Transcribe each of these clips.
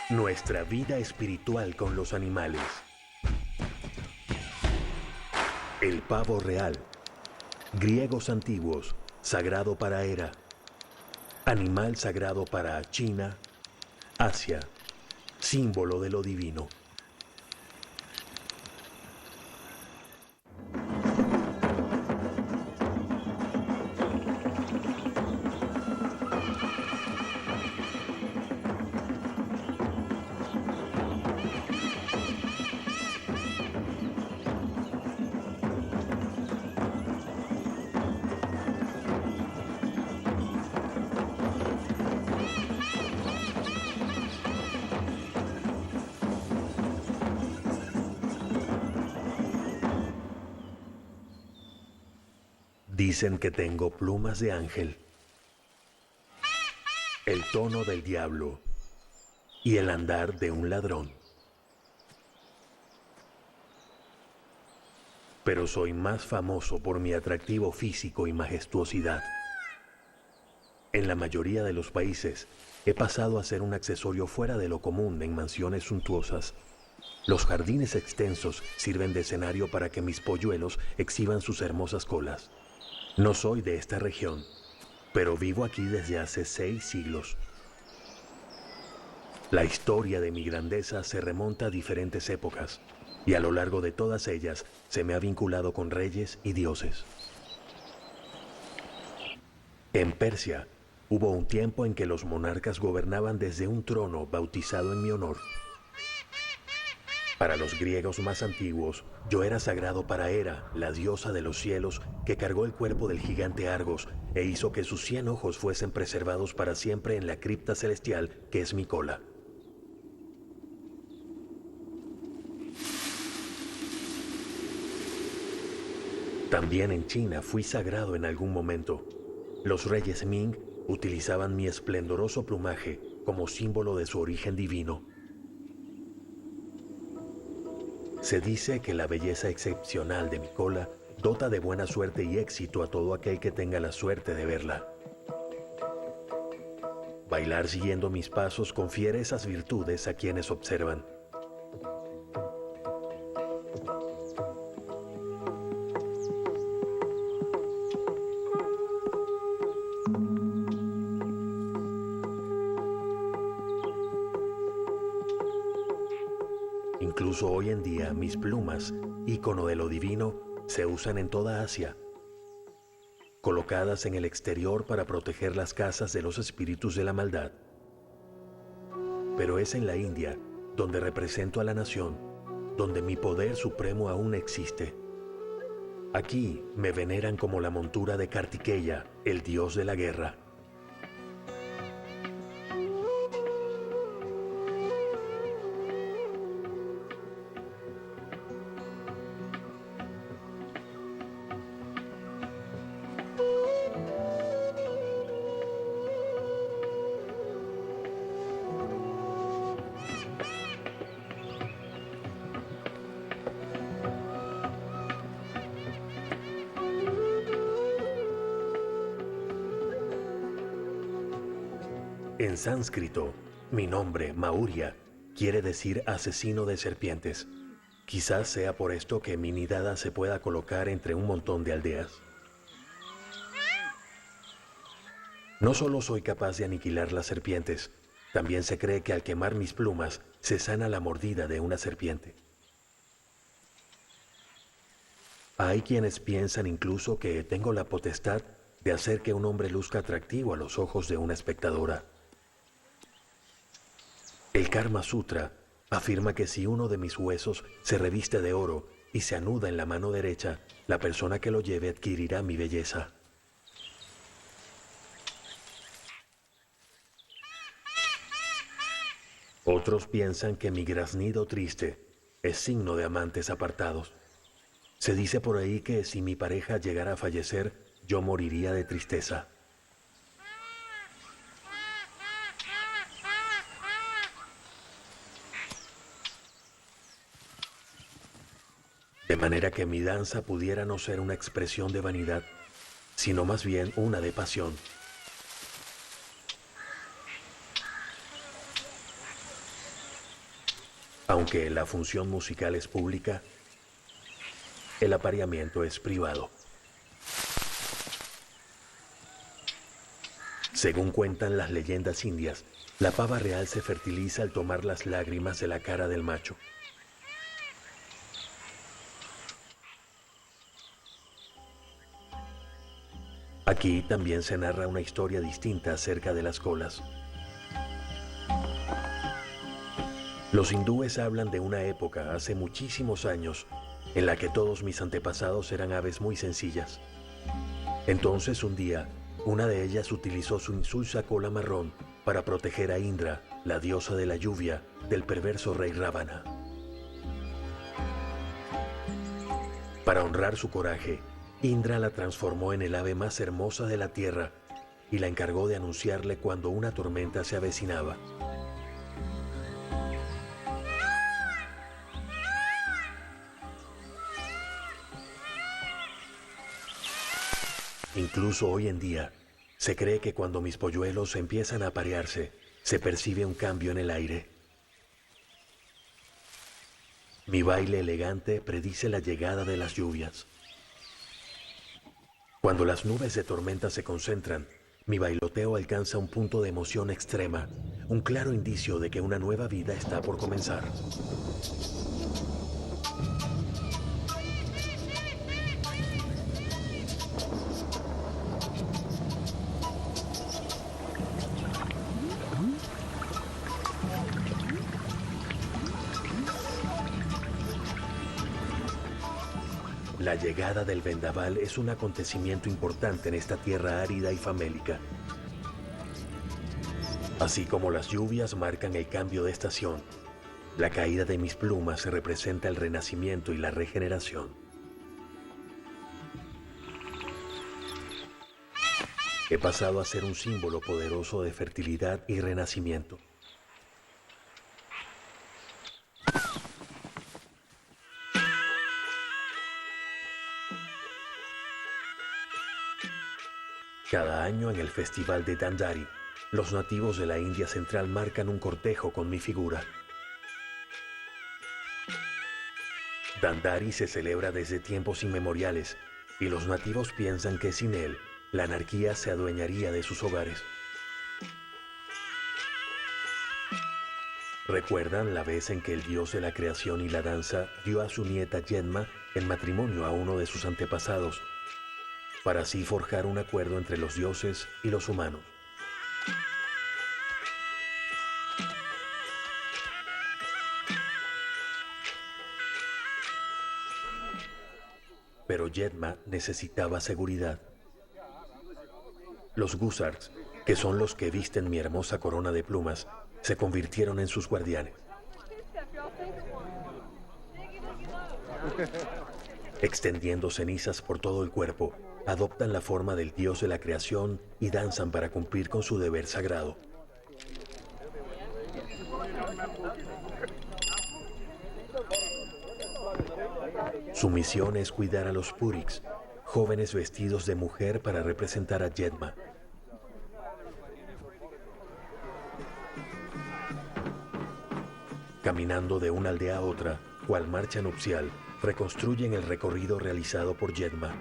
Nuestra vida espiritual con los animales. El pavo real. Griegos antiguos, sagrado para Hera. Animal sagrado para China, Asia, símbolo de lo divino. Dicen que tengo plumas de ángel, el tono del diablo y el andar de un ladrón. Pero soy más famoso por mi atractivo físico y majestuosidad. En la mayoría de los países he pasado a ser un accesorio fuera de lo común en mansiones suntuosas. Los jardines extensos sirven de escenario para que mis polluelos exhiban sus hermosas colas. No soy de esta región, pero vivo aquí desde hace 6 siglos. La historia de mi grandeza se remonta a diferentes épocas, y a lo largo de todas ellas se me ha vinculado con reyes y dioses. En Persia, hubo un tiempo en que los monarcas gobernaban desde un trono bautizado en mi honor. Para los griegos más antiguos, yo era sagrado para Hera, la diosa de los cielos, que cargó el cuerpo del gigante Argos e hizo que sus 100 ojos fuesen preservados para siempre en la cripta celestial que es mi cola. También en China fui sagrado en algún momento. Los reyes Ming utilizaban mi esplendoroso plumaje como símbolo de su origen divino. Se dice que la belleza excepcional de mi cola dota de buena suerte y éxito a todo aquel que tenga la suerte de verla. Bailar siguiendo mis pasos confiere esas virtudes a quienes observan. Incluso hoy en día mis plumas, ícono de lo divino, se usan en toda Asia, colocadas en el exterior para proteger las casas de los espíritus de la maldad. Pero es en la India, donde represento a la nación, donde mi poder supremo aún existe. Aquí me veneran como la montura de Kartikeya, el dios de la guerra. En sánscrito, mi nombre, Maurya, quiere decir asesino de serpientes. Quizás sea por esto que mi nidada se pueda colocar entre un montón de aldeas. No solo soy capaz de aniquilar las serpientes, también se cree que al quemar mis plumas se sana la mordida de una serpiente. Hay quienes piensan incluso que tengo la potestad de hacer que un hombre luzca atractivo a los ojos de una espectadora. El Karma Sutra afirma que si uno de mis huesos se reviste de oro y se anuda en la mano derecha, la persona que lo lleve adquirirá mi belleza. Otros piensan que mi graznido triste es signo de amantes apartados. Se dice por ahí que si mi pareja llegara a fallecer, yo moriría de tristeza. De manera que mi danza pudiera no ser una expresión de vanidad, sino más bien una de pasión. Aunque la función musical es pública, el apareamiento es privado. Según cuentan las leyendas indias, la pava real se fertiliza al tomar las lágrimas de la cara del macho. Aquí también se narra una historia distinta acerca de las colas. Los hindúes hablan de una época, hace muchísimos años, en la que todos mis antepasados eran aves muy sencillas. Entonces un día, una de ellas utilizó su insulsa cola marrón para proteger a Indra, la diosa de la lluvia, del perverso rey Ravana. Para honrar su coraje, Indra la transformó en el ave más hermosa de la tierra y la encargó de anunciarle cuando una tormenta se avecinaba. Incluso hoy en día, se cree que cuando mis polluelos empiezan a aparearse, se percibe un cambio en el aire. Mi baile elegante predice la llegada de las lluvias. Cuando las nubes de tormenta se concentran, mi bailoteo alcanza un punto de emoción extrema, un claro indicio de que una nueva vida está por comenzar. La llegada del vendaval es un acontecimiento importante en esta tierra árida y famélica. Así como las lluvias marcan el cambio de estación, la caída de mis plumas representa el renacimiento y la regeneración. He pasado a ser un símbolo poderoso de fertilidad y renacimiento. Cada año en el Festival de Dandari, los nativos de la India Central marcan un cortejo con mi figura. Dandari se celebra desde tiempos inmemoriales y los nativos piensan que sin él, la anarquía se adueñaría de sus hogares. ¿Recuerdan la vez en que el dios de la creación y la danza dio a su nieta Yedma en matrimonio a uno de sus antepasados, para así forjar un acuerdo entre los dioses y los humanos? Pero Yedma necesitaba seguridad. Los Gusarks, que son los que visten mi hermosa corona de plumas, se convirtieron en sus guardianes. Extendiendo cenizas por todo el cuerpo, adoptan la forma del dios de la creación y danzan para cumplir con su deber sagrado. Su misión es cuidar a los Puriks, jóvenes vestidos de mujer para representar a Yedma. Caminando de una aldea a otra, cual marcha nupcial, reconstruyen el recorrido realizado por Yedma.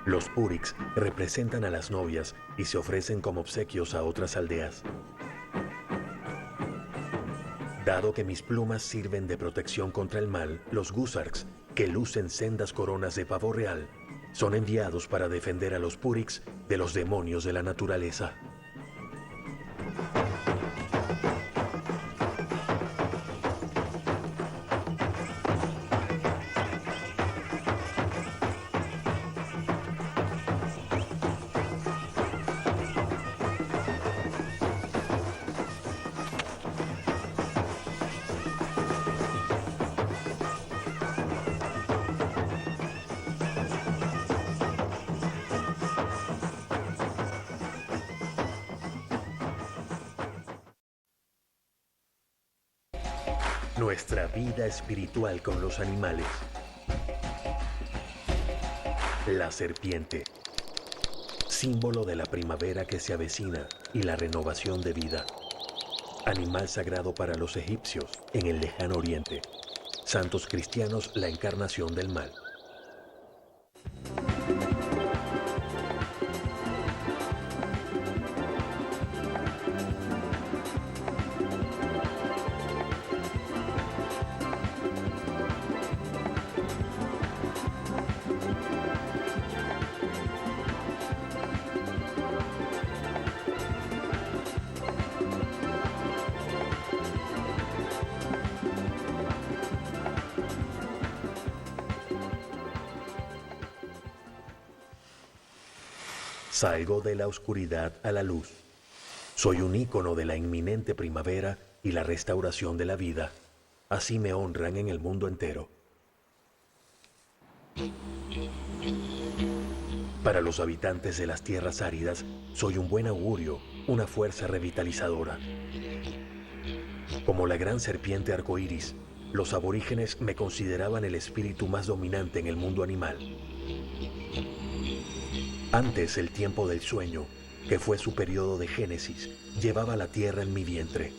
Los Puriks representan a las novias y se ofrecen como obsequios a otras aldeas. Dado que mis plumas sirven de protección contra el mal, los Gusarks, que lucen sendas coronas de pavo real, son enviados para defender a los Puriks de los demonios de la naturaleza. Nuestra vida espiritual con los animales. La serpiente. símbolo de la primavera que se avecina y la renovación de vida. Animal sagrado para los egipcios en el lejano oriente. Santos cristianos, la encarnación del mal. Salgo de la oscuridad a la luz. Soy un ícono de la inminente primavera y la restauración de la vida. Así me honran en el mundo entero. Para los habitantes de las tierras áridas, soy un buen augurio, una fuerza revitalizadora. Como la gran serpiente arcoíris, los aborígenes me consideraban el espíritu más dominante en el mundo animal. Antes el tiempo del sueño, que fue su periodo de génesis, llevaba la tierra en mi vientre.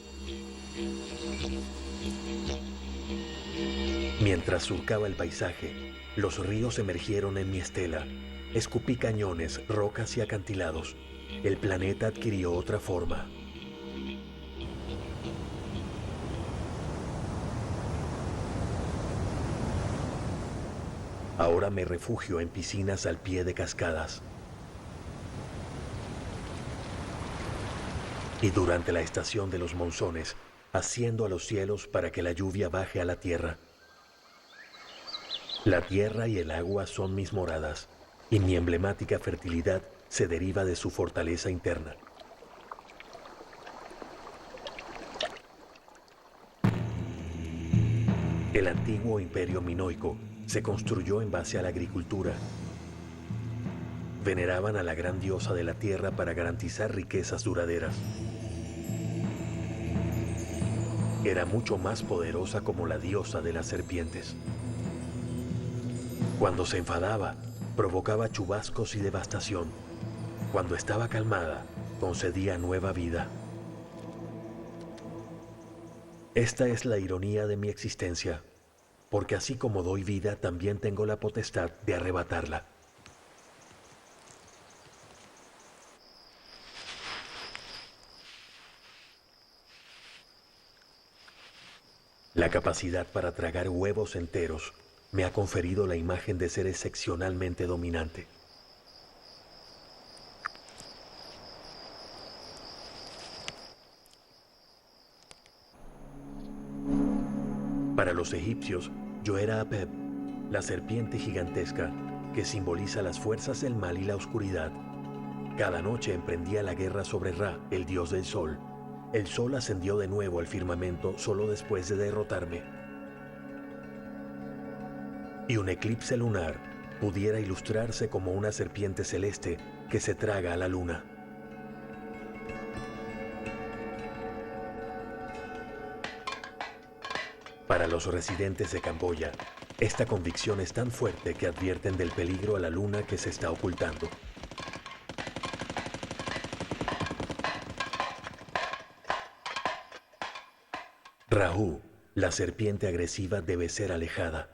Mientras surcaba el paisaje, los ríos emergieron en mi estela. Escupí cañones, rocas y acantilados. El planeta adquirió otra forma. Ahora me refugio en piscinas al pie de cascadas. Y durante la estación de los monzones, asciendo a los cielos para que la lluvia baje a la tierra. La tierra y el agua son mis moradas, y mi emblemática fertilidad se deriva de su fortaleza interna. El antiguo imperio minoico se construyó en base a la agricultura. Veneraban a la gran diosa de la tierra para garantizar riquezas duraderas. Era mucho más poderosa como la diosa de las serpientes. Cuando se enfadaba, provocaba chubascos y devastación. Cuando estaba calmada, concedía nueva vida. Esta es la ironía de mi existencia, porque así como doy vida, también tengo la potestad de arrebatarla. La capacidad para tragar huevos enteros me ha conferido la imagen de ser excepcionalmente dominante. Para los egipcios, yo era Apep, la serpiente gigantesca que simboliza las fuerzas del mal y la oscuridad. Cada noche emprendía la guerra sobre Ra, el dios del sol. El sol ascendió de nuevo al firmamento solo después de derrotarme. Y un eclipse lunar pudiera ilustrarse como una serpiente celeste que se traga a la luna. Para los residentes de Camboya, esta convicción es tan fuerte que advierten del peligro a la luna que se está ocultando. Rahu, la serpiente agresiva, debe ser alejada.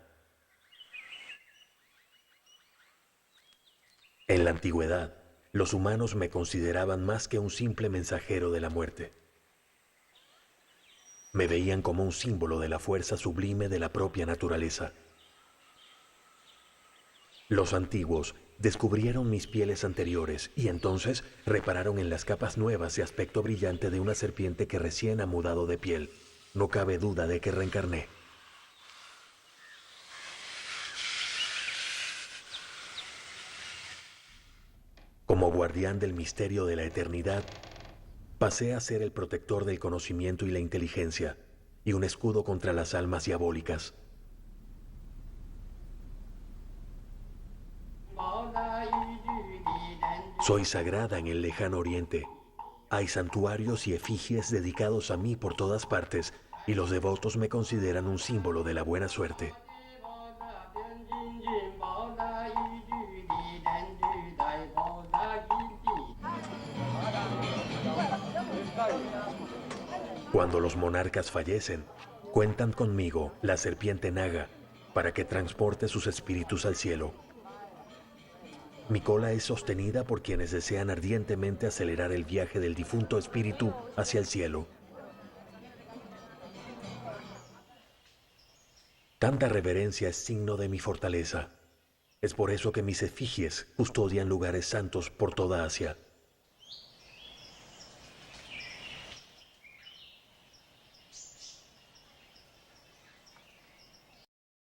En la antigüedad, los humanos me consideraban más que un simple mensajero de la muerte. Me veían como un símbolo de la fuerza sublime de la propia naturaleza. Los antiguos descubrieron mis pieles anteriores y entonces repararon en las capas nuevas y aspecto brillante de una serpiente que recién ha mudado de piel. No cabe duda de que reencarné. Como guardián del misterio de la eternidad, pasé a ser el protector del conocimiento y la inteligencia, y un escudo contra las almas diabólicas. Soy sagrada en el lejano oriente. Hay santuarios y efigies dedicados a mí por todas partes, y los devotos me consideran un símbolo de la buena suerte. Cuando los monarcas fallecen, cuentan conmigo, la serpiente Naga, para que transporte sus espíritus al cielo. Mi cola es sostenida por quienes desean ardientemente acelerar el viaje del difunto espíritu hacia el cielo. Tanta reverencia es signo de mi fortaleza. Es por eso que mis efigies custodian lugares santos por toda Asia.